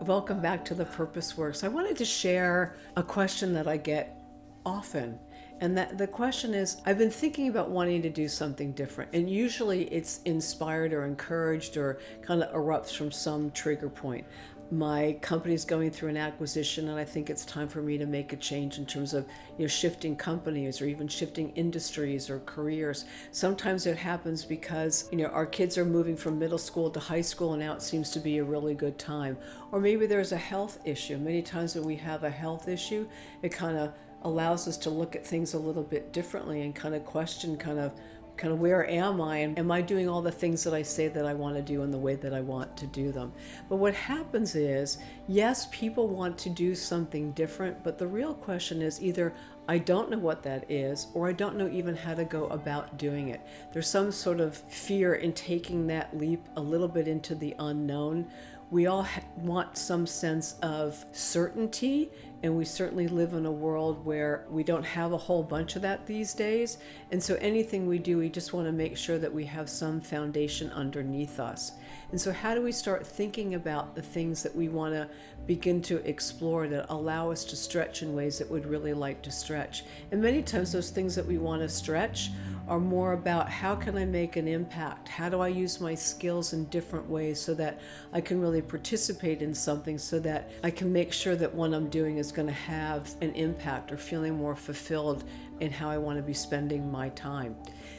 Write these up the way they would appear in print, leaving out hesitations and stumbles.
Welcome back to The Purpose Works. I wanted to share a question that I get often. And that the question is, I've been thinking about wanting to do something different. And usually it's inspired or encouraged or kind of erupts from some trigger point. My company's going through an acquisition, and I think it's time for me to make a change in terms of, shifting companies or even shifting industries or careers. Sometimes it happens because, our kids are moving from middle school to high school, and now it seems to be a really good time. Or maybe there's a health issue. Many times when we have a health issue, it kind of allows us to look at things a little bit differently and kind of question where am I, and am I doing all the things that I say that I want to do in the way that I want to do them. But what happens is, yes, people want to do something different, but the real question is either I don't know what that is, or I don't know even how to go about doing it. There's some sort of fear in taking that leap a little bit into the unknown. We all want some sense of certainty, and we certainly live in a world where we don't have a whole bunch of that these days. And so anything we do, we just want to make sure that we have some foundation underneath us. And so how do we start thinking about the things that we want to begin to explore that allow us to stretch in ways that we'd really like to stretch? And many times those things that we want to stretch are more about how can I make an impact? How do I use my skills in different ways so that I can really participate in something, so that I can make sure that what I'm doing is going to have an impact, or feeling more fulfilled in how I want to be spending my time.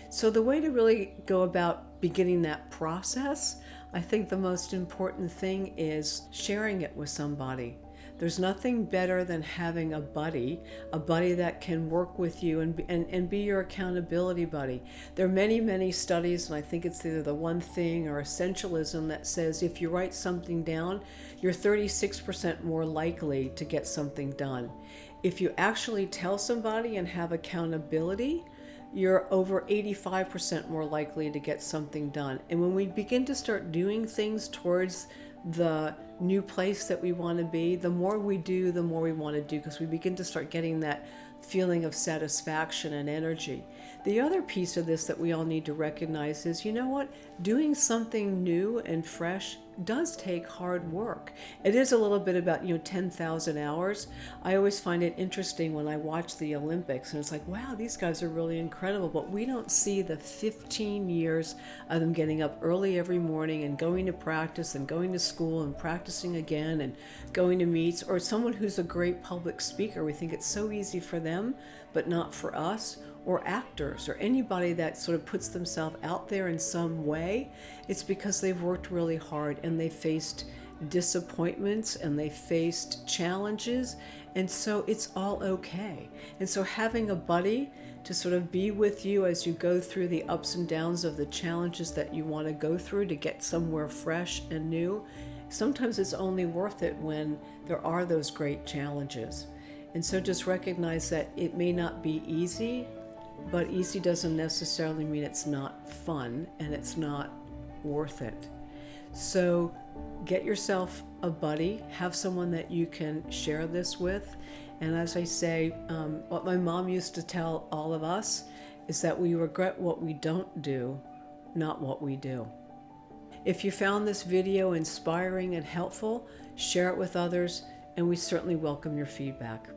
So the way to really go about beginning that process, I think the most important thing is sharing it with somebody. There's nothing better than having a buddy that can work with you and be your accountability buddy. There are many, many studies, and I think it's either the One Thing or Essentialism, that says if you write something down, you're 36% more likely to get something done. If you actually tell somebody and have accountability, you're over 85% more likely to get something done. And when we begin to start doing things towards the new place that we want to be, the more we do, the more we want to do, because we begin to start getting that feeling of satisfaction and energy. The other piece of this that we all need to recognize is, doing something new and fresh does take hard work. It is a little bit about, 10,000 hours. I always find it interesting when I watch the Olympics, and it's like, wow, these guys are really incredible, but we don't see the 15 years of them getting up early every morning and going to practice and going to school and practicing again and going to meets. Or someone who's a great public speaker, we think it's so easy for them, but not for us. Or actors, or anybody that sort of puts themselves out there in some way. It's because they've worked really hard, and they faced disappointments, and they faced challenges, and so it's all okay. And so having a buddy to sort of be with you as you go through the ups and downs of the challenges that you want to go through to get somewhere fresh and new, sometimes it's only worth it when there are those great challenges. And so just recognize that it may not be easy, but easy doesn't necessarily mean it's not fun and it's not worth it. So get yourself a buddy, have someone that you can share this with. And as I say, what my mom used to tell all of us is that we regret what we don't do, not what we do. If you found this video inspiring and helpful, share it with others, and we certainly welcome your feedback.